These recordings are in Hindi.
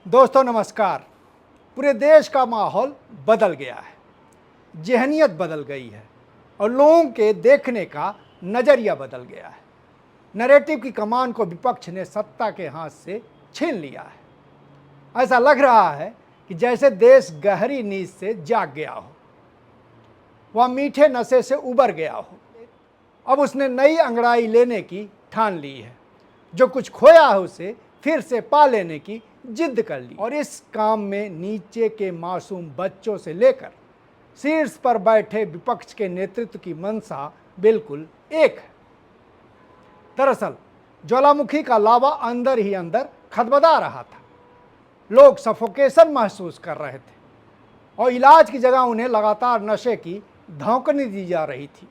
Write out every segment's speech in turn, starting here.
दोस्तों नमस्कार। पूरे देश का माहौल बदल गया है, ज़हनियत बदल गई है और लोगों के देखने का नज़रिया बदल गया है। नैरेटिव की कमान को विपक्ष ने सत्ता के हाथ से छीन लिया है। ऐसा लग रहा है कि जैसे देश गहरी नींद से जाग गया हो, वह मीठे नशे से उबर गया हो। अब उसने नई अंगड़ाई लेने की ठान ली है, जो कुछ खोया है उसे फिर से पा लेने की जिद कर ली। और इस काम में नीचे के मासूम बच्चों से लेकर शीर्ष पर बैठे विपक्ष के नेतृत्व की मंशा बिल्कुल एक है। दरअसल ज्वालामुखी का लावा अंदर ही अंदर खदबदा रहा था। लोग सफोकेशन महसूस कर रहे थे और इलाज की जगह उन्हें लगातार नशे की धौंकनी दी जा रही थी।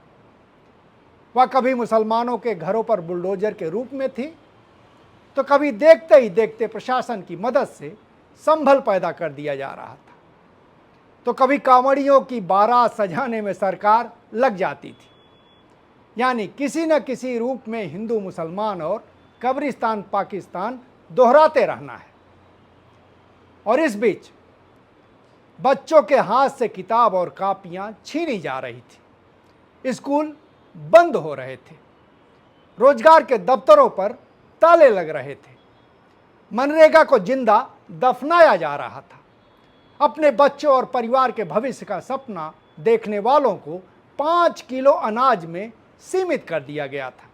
वह कभी मुसलमानों के घरों पर बुलडोजर के रूप में थी, तो कभी देखते ही देखते प्रशासन की मदद से संभल पैदा कर दिया जा रहा था, तो कभी कांवड़ियों की बारात सजाने में सरकार लग जाती थी। यानी किसी न किसी रूप में हिंदू मुसलमान और कब्रिस्तान पाकिस्तान दोहराते रहना है। और इस बीच बच्चों के हाथ से किताब और कापियां छीनी जा रही थी, स्कूल बंद हो रहे थे, रोजगार के दफ्तरों पर ताले लग रहे थे, मनरेगा को जिंदा दफनाया जा रहा था। अपने बच्चों और परिवार के भविष्य का सपना देखने वालों को 5 किलो अनाज में सीमित कर दिया गया था।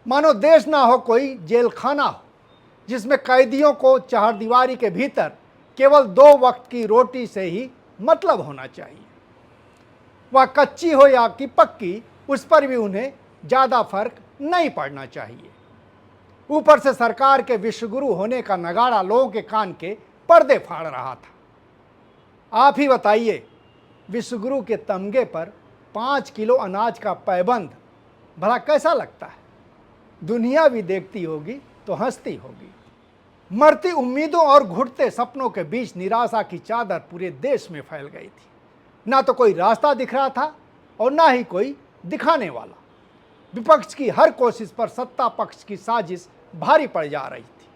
मानो देश ना हो कोई जेल खाना हो, जिसमें कैदियों को चारदीवारी के भीतर केवल 2 वक्त की रोटी से ही मतलब होना चाहिए। वह कच्ची हो या कि पक्की, उस पर भी उन्हें ज़्यादा फर्क नहीं पड़ना चाहिए। ऊपर से सरकार के विश्वगुरु होने का नगाड़ा लोगों के कान के पर्दे फाड़ रहा था। आप ही बताइए, विश्वगुरु के तमगे पर 5 किलो अनाज का पैबंद भला कैसा लगता है? दुनिया भी देखती होगी तो हंसती होगी। मरती उम्मीदों और घुटते सपनों के बीच निराशा की चादर पूरे देश में फैल गई थी। ना तो कोई रास्ता दिख रहा था और ना ही कोई दिखाने वाला। विपक्ष की हर कोशिश पर सत्ता पक्ष की साजिश भारी पड़ जा रही थी।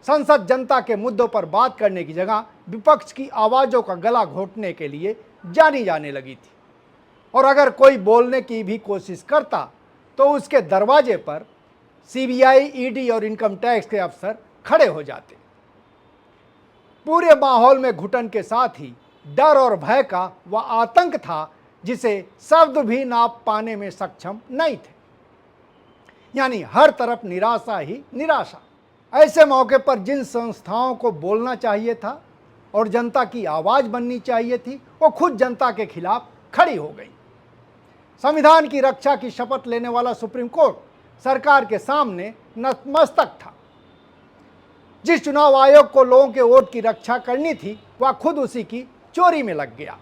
संसद जनता के मुद्दों पर बात करने की जगह विपक्ष की आवाज़ों का गला घोंटने के लिए जानी जाने लगी थी। और अगर कोई बोलने की भी कोशिश करता तो उसके दरवाजे पर सीबीआई, ईडी और इनकम टैक्स के अफसर खड़े हो जाते। पूरे माहौल में घुटन के साथ ही डर और भय का वह आतंक था जिसे शब्द भी नाप पाने में सक्षम नहीं थे। यानी हर तरफ निराशा ही निराशा। ऐसे मौके पर जिन संस्थाओं को बोलना चाहिए था और जनता की आवाज़ बननी चाहिए थी, वो खुद जनता के खिलाफ खड़ी हो गई। संविधान की रक्षा की शपथ लेने वाला सुप्रीम कोर्ट सरकार के सामने नतमस्तक था। जिस चुनाव आयोग को लोगों के वोट की रक्षा करनी थी, वह खुद उसी की चोरी में लग गया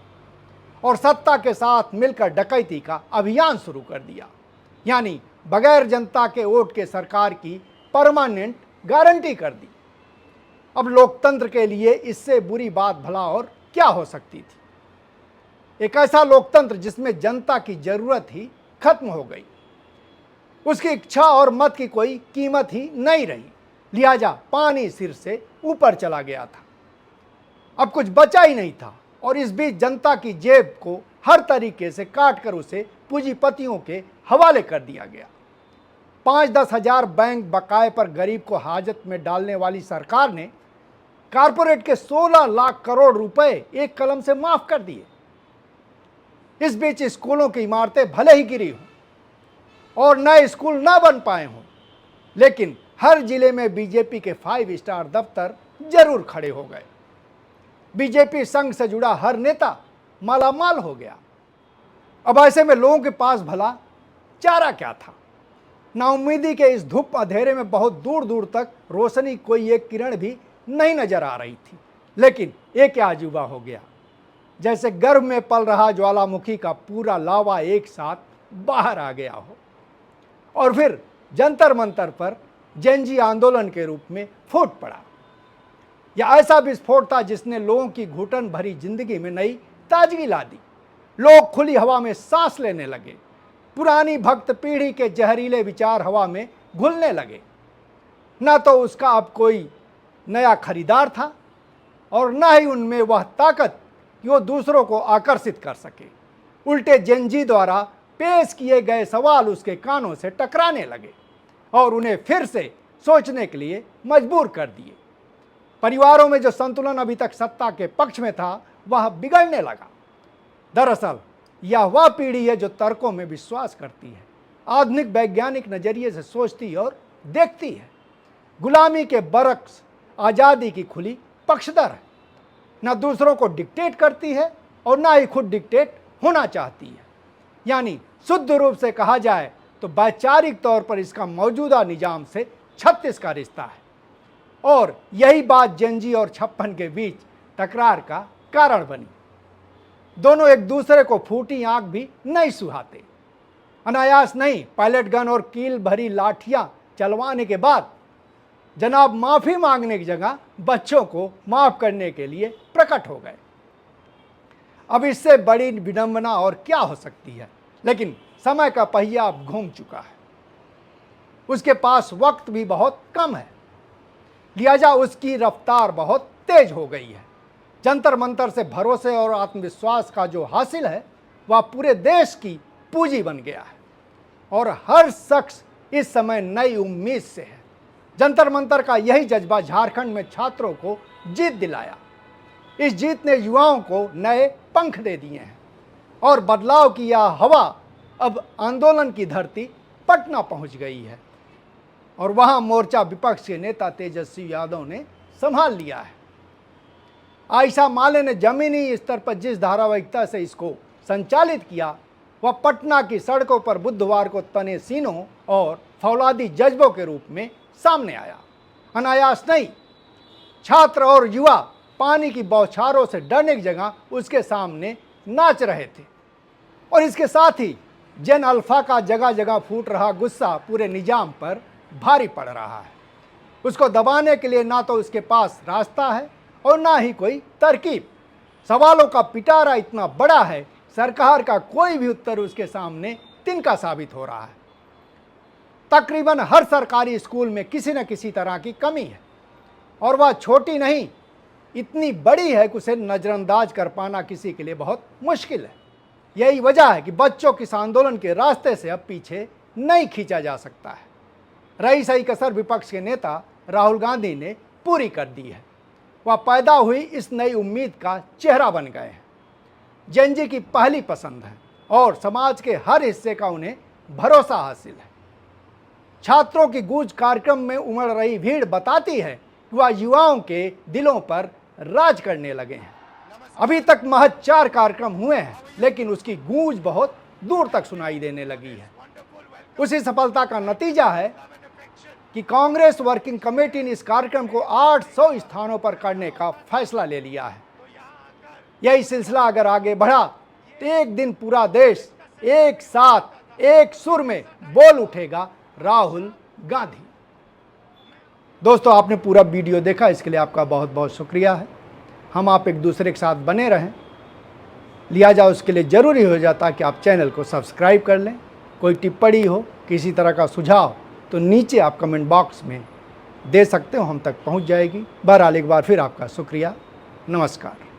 और सत्ता के साथ मिलकर डकैती का अभियान शुरू कर दिया। यानी बगैर जनता के वोट के सरकार की परमानेंट गारंटी कर दी। अब लोकतंत्र के लिए इससे बुरी बात भला और क्या हो सकती थी? एक ऐसा लोकतंत्र जिसमें जनता की जरूरत ही खत्म हो गई, उसकी इच्छा और मत की कोई कीमत ही नहीं रही, लिहाजा पानी सिर से ऊपर चला गया था। अब कुछ बचा ही नहीं था और इस बीच जनता की जेब को हर तरीके से काट कर उसे पूंजीपतियों के हवाले कर दिया गया। 5-10 हजार बैंक बकाए पर गरीब को हाजत में डालने वाली सरकार ने कारपोरेट के 16 लाख करोड़ रुपए एक कलम से माफ कर दिए। इस बीच स्कूलों की इमारतें भले ही गिरी हों और नए स्कूल न बन पाए हों, लेकिन हर जिले में बीजेपी के 5 स्टार दफ्तर जरूर खड़े हो गए। बीजेपी संघ से जुड़ा हर नेता मालामाल हो गया। अब ऐसे में लोगों के पास भला चारा क्या था? नाउम्मीदी के इस धूप अंधेरे में बहुत दूर दूर तक रोशनी कोई एक किरण भी नहीं नजर आ रही थी। लेकिन एक क्या अजूबा हो गया, जैसे गर्भ में पल रहा ज्वालामुखी का पूरा लावा एक साथ बाहर आ गया हो और फिर जंतर मंतर पर जेनजी आंदोलन के रूप में फूट पड़ा। यह ऐसा विस्फोट था जिसने लोगों की घुटन भरी जिंदगी में नई ताजगी ला दी। लोग खुली हवा में सांस लेने लगे। पुरानी भक्त पीढ़ी के जहरीले विचार हवा में घुलने लगे। न तो उसका अब कोई नया खरीदार था और न ही उनमें वह ताकत कि वो दूसरों को आकर्षित कर सके। उल्टे जेनजी द्वारा पेश किए गए सवाल उसके कानों से टकराने लगे और उन्हें फिर से सोचने के लिए मजबूर कर दिए। परिवारों में जो संतुलन अभी तक सत्ता के पक्ष में था वह बिगड़ने लगा। दरअसल यह वह पीढ़ी है जो तर्कों में विश्वास करती है, आधुनिक वैज्ञानिक नजरिए से सोचती और देखती है, गुलामी के बरक्स आज़ादी की खुली पक्षधर है, न दूसरों को डिक्टेट करती है और ना ही खुद डिक्टेट होना चाहती है। यानी शुद्ध रूप से कहा जाए तो वैचारिक तौर पर इसका मौजूदा निजाम से 36 का रिश्ता है और यही बात जेनजी और 56 के बीच तकरार का कारण बनी। दोनों एक दूसरे को फूटी आंख भी नहीं सुहाते। अनायास नहीं, पायलट गन और कील भरी लाठियां चलवाने के बाद जनाब माफी मांगने की जगह बच्चों को माफ करने के लिए प्रकट हो गए। अब इससे बड़ी विडंबना और क्या हो सकती है। लेकिन समय का पहिया अब घूम चुका है, उसके पास वक्त भी बहुत कम है, लिहाजा उसकी रफ्तार बहुत तेज हो गई है। जंतर मंतर से भरोसे और आत्मविश्वास का जो हासिल है वह पूरे देश की पूंजी बन गया है और हर शख्स इस समय नई उम्मीद से है। जंतर मंतर का यही जज्बा झारखंड में छात्रों को जीत दिलाया। इस जीत ने युवाओं को नए पंख दे दिए हैं और बदलाव की यह हवा अब आंदोलन की धरती पटना पहुंच गई है और वहां मोर्चा विपक्ष के नेता तेजस्वी यादव ने संभाल लिया है। आयशा माले ने जमीनी स्तर पर जिस धारावाहिकता से इसको संचालित किया वह पटना की सड़कों पर बुधवार को तने सीनों और फौलादी जज्बों के रूप में सामने आया। अनायास नहीं, छात्र और युवा पानी की बौछारों से डरने की जगह उसके सामने नाच रहे थे और इसके साथ ही जेन अल्फा का जगह जगह फूट रहा गुस्सा पूरे निजाम पर भारी पड़ रहा है। उसको दबाने के लिए ना तो उसके पास रास्ता है और ना ही कोई तरकीब। सवालों का पिटारा इतना बड़ा है, सरकार का कोई भी उत्तर उसके सामने तिनका साबित हो रहा है। तकरीबन हर सरकारी स्कूल में किसी न किसी तरह की कमी है और वह छोटी नहीं, इतनी बड़ी है कि उसे नज़रअंदाज कर पाना किसी के लिए बहुत मुश्किल है। यही वजह है कि बच्चों के इस आंदोलन के रास्ते से अब पीछे नहीं खींचा जा सकता है। रही सही कसर विपक्ष के नेता राहुल गांधी ने पूरी कर दी है। वह पैदा हुई इस नई उम्मीद का चेहरा बन गए हैं, जेनजी की पहली पसंद है और समाज के हर हिस्से का उन्हें भरोसा हासिल है। छात्रों की गूंज कार्यक्रम में उमड़ रही भीड़ बताती है कि वह युवाओं के दिलों पर राज करने लगे हैं। अभी तक महज 4 कार्यक्रम हुए हैं लेकिन उसकी गूंज बहुत दूर तक सुनाई देने लगी है। उसी सफलता का नतीजा है कि कांग्रेस वर्किंग कमेटी ने इस कार्यक्रम को 800 स्थानों पर करने का फैसला ले लिया है। यही सिलसिला अगर आगे बढ़ा तो एक दिन पूरा देश एक साथ एक सुर में बोल उठेगा राहुल गांधी। दोस्तों, आपने पूरा वीडियो देखा, इसके लिए आपका बहुत बहुत शुक्रिया है। हम आप एक दूसरे के साथ बने रहें, लिहाजा उसके लिए ज़रूरी हो जाता कि आप चैनल को सब्सक्राइब कर लें। कोई टिप्पणी हो, किसी तरह का सुझाव, तो नीचे आप कमेंट बॉक्स में दे सकते हो, हम तक पहुंच जाएगी। बहरहाल एक बार फिर आपका शुक्रिया। नमस्कार।